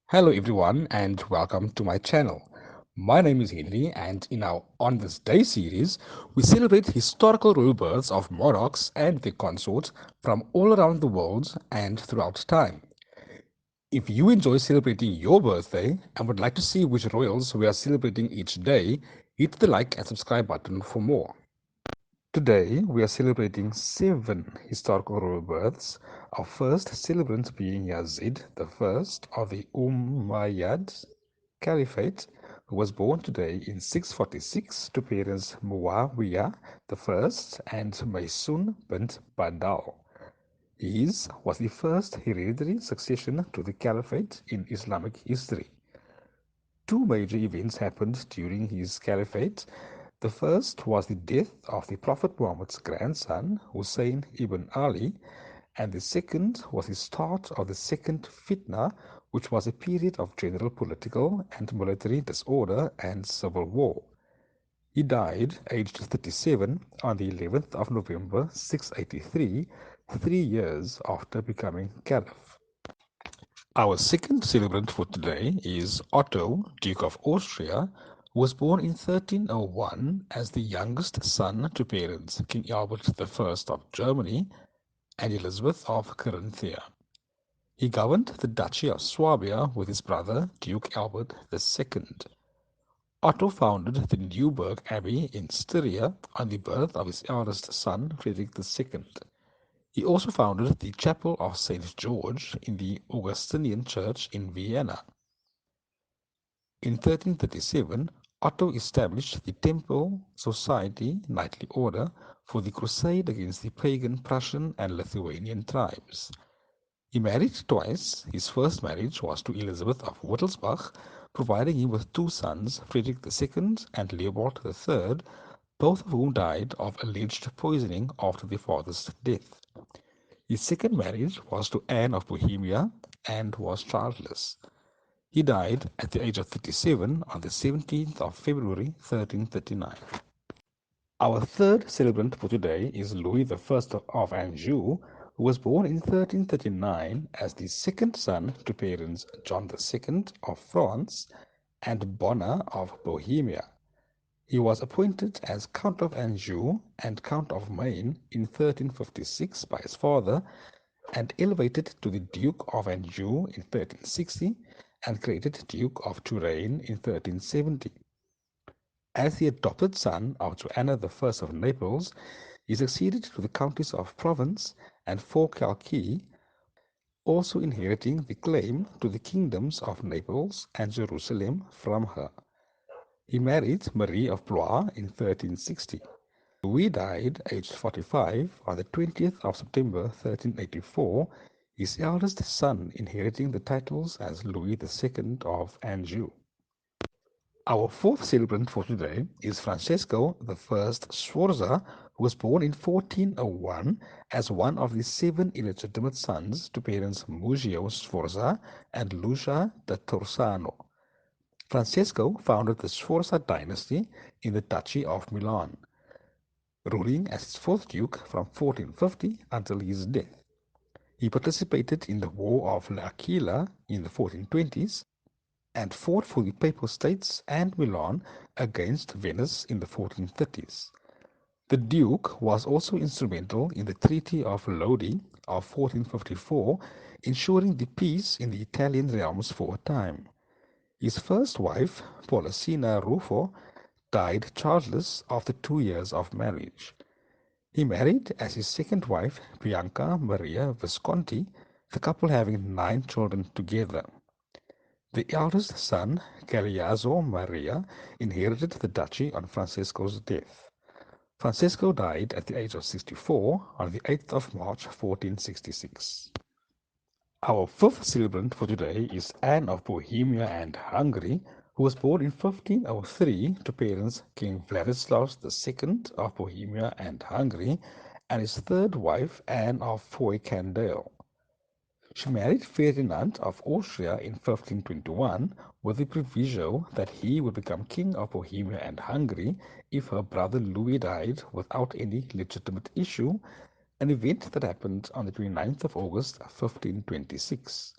Hello everyone and welcome to my channel. My name is Henry and in our On This Day series, we celebrate historical royal births of monarchs and their consorts from all around the world and throughout time. If you enjoy celebrating your birthday and would like to see which royals we are celebrating each day, hit the like and subscribe button for more. Today, we are celebrating 7 historical royal births, our first celebrant being Yazid I of the Umayyad Caliphate, who was born today in 646 to parents Muawiyah I and Maysun bint Badal. His was the first hereditary succession to the Caliphate in Islamic history. Two major events happened during his caliphate. The first was the death of the Prophet Muhammad's grandson, Hussein ibn Ali, and the second was the start of the second fitna, which was a period of general political and military disorder and civil war. He died aged 37 on the 11th of November 683, 3 years after becoming caliph. Our second celebrant for today is Otto, Duke of Austria, who was born in 1301 as the youngest son to parents King Albert I of Germany and Elizabeth of Carinthia. He governed the Duchy of Swabia with his brother Duke Albert II. Otto founded the Neuburg Abbey in Styria on the birth of his eldest son Frederick II. He also founded the Chapel of St. George in the Augustinian Church in Vienna. In 1337, Otto established the Temple Society knightly order for the crusade against the pagan Prussian and Lithuanian tribes. He married twice. His first marriage was to Elizabeth of Wittelsbach, providing him with two sons, Frederick II and Leopold III, both of whom died of alleged poisoning after their father's death. His second marriage was to Anne of Bohemia and was childless. He died at the age of 37 on the 17th of February 1339. Our third celebrant for today is Louis I of Anjou, who was born in 1339 as the second son to parents John II of France and Bona of Bohemia. He was appointed as Count of Anjou and Count of Maine in 1356 by his father and elevated to the Duke of Anjou in 1360 and created Duke of Touraine in 1370. As the adopted son of Joanna I of Naples, he succeeded to the counties of Provence and Forcalquier, also inheriting the claim to the kingdoms of Naples and Jerusalem from her. He married Marie of Blois in 1360. Louis died aged 45 on the 20th of September 1384, his eldest son inheriting the titles as Louis II of Anjou. Our fourth celebrant for today is Francesco I Sforza, who was born in 1401 as one of the 7 illegitimate sons to parents Mugio Sforza and Lucia da Torsano. Francesco founded the Sforza dynasty in the Duchy of Milan, ruling as its fourth duke from 1450 until his death. He participated in the War of L'Aquila in the 1420s and fought for the Papal States and Milan against Venice in the 1430s. The Duke was also instrumental in the Treaty of Lodi of 1454, ensuring the peace in the Italian realms for a time. His first wife, Polissena Ruffo, died childless after 2 years of marriage. He married as his second wife Bianca Maria Visconti, the couple having 9 children together. The eldest son, Galeazzo Maria, inherited the duchy on Francesco's death. Francesco died at the age of 64 on the 8th of March 1466. Our fifth celebrant for today is Anne of Bohemia and Hungary, who was born in 1503 to parents King Vladislaus II of Bohemia and Hungary and his third wife Anne of Foy-Candale. She married Ferdinand of Austria in 1521 with the proviso that he would become King of Bohemia and Hungary if her brother Louis died without any legitimate issue, an event that happened on the 29th of August 1526.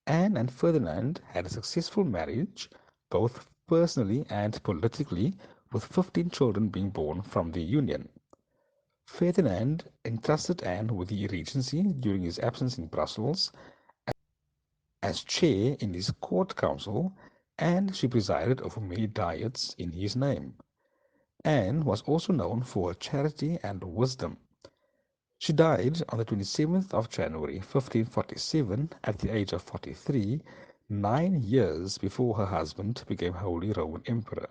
Anne and Ferdinand had a successful marriage, both personally and politically, with 15 children being born from the union. Ferdinand entrusted Anne with the regency during his absence in Brussels as chair in his court council, and she presided over many diets in his name. Anne was also known for her charity and wisdom. She died on the 27th of January 1547 at the age of 43, 9 years before her husband became Holy Roman Emperor.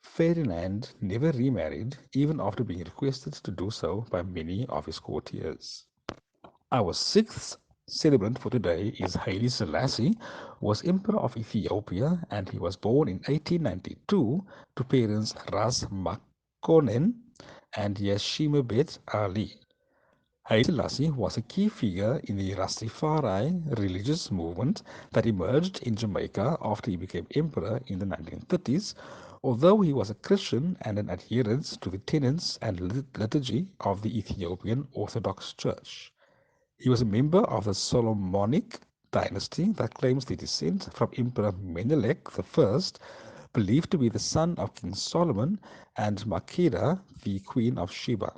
Ferdinand never remarried, even after being requested to do so by many of his courtiers. Our sixth celebrant for today is Haile Selassie, was Emperor of Ethiopia, and he was born in 1892 to parents Ras Makonnen and Yeshimebet Ali. Haile Selassie was a key figure in the Rastafari religious movement that emerged in Jamaica after he became emperor in the 1930s, although he was a Christian and an adherent to the tenets and liturgy of the Ethiopian Orthodox Church. He was a member of the Solomonic dynasty that claims the descent from Emperor Menelik I, believed to be the son of King Solomon, and Makeda, the Queen of Sheba.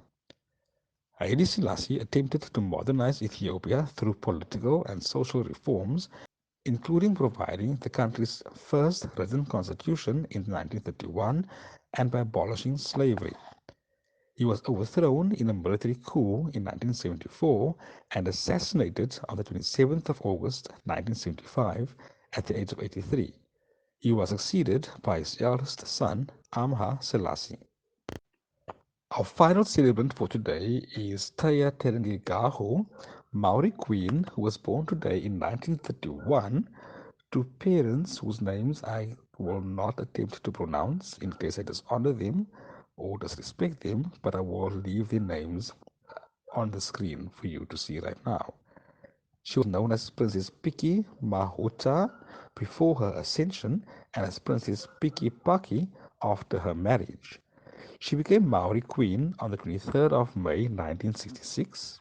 Haile Selassie attempted to modernize Ethiopia through political and social reforms, including providing the country's first written constitution in 1931 and by abolishing slavery. He was overthrown in a military coup in 1974 and assassinated on the 27th of August 1975 at the age of 83. He was succeeded by his eldest son, Amha Selassie. Our final celebrant for today is Taya Terengganu, Maori queen who was born today in 1931 to parents whose names I will not attempt to pronounce in case I dishonor them or disrespect them, but I will leave their names on the screen for you to see right now. She was known as Princess Piki Mahota before her ascension and as Princess Piki Paki after her marriage. She became Maori Queen on the 23rd of May 1966.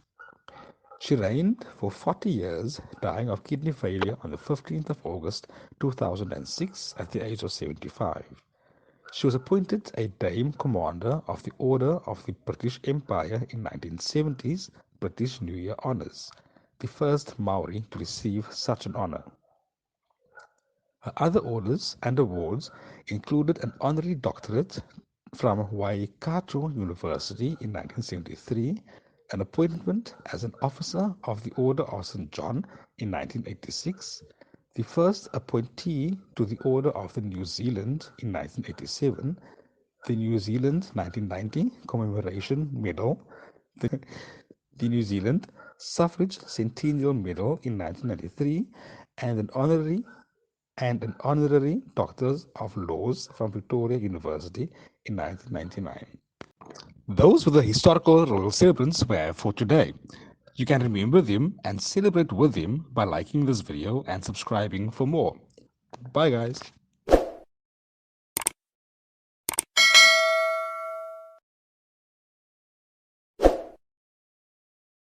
She reigned for 40 years, dying of kidney failure on the 15th of August 2006 at the age of 75. She was appointed a Dame Commander of the Order of the British Empire in 1970's British New Year Honours, the first Maori to receive such an honour. Her other orders and awards included an honorary doctorate from Waikato University in 1973, an appointment as an officer of the Order of St. John in 1986, the first appointee to the Order of the New Zealand in 1987, the New Zealand 1990 Commemoration Medal, the New Zealand Suffrage Centennial Medal in 1993, and an honorary Doctor of Laws from Victoria University in 1999. Those were the historical royal celebrants we have for today. You can remember them and celebrate with them by liking this video and subscribing for more. Bye guys.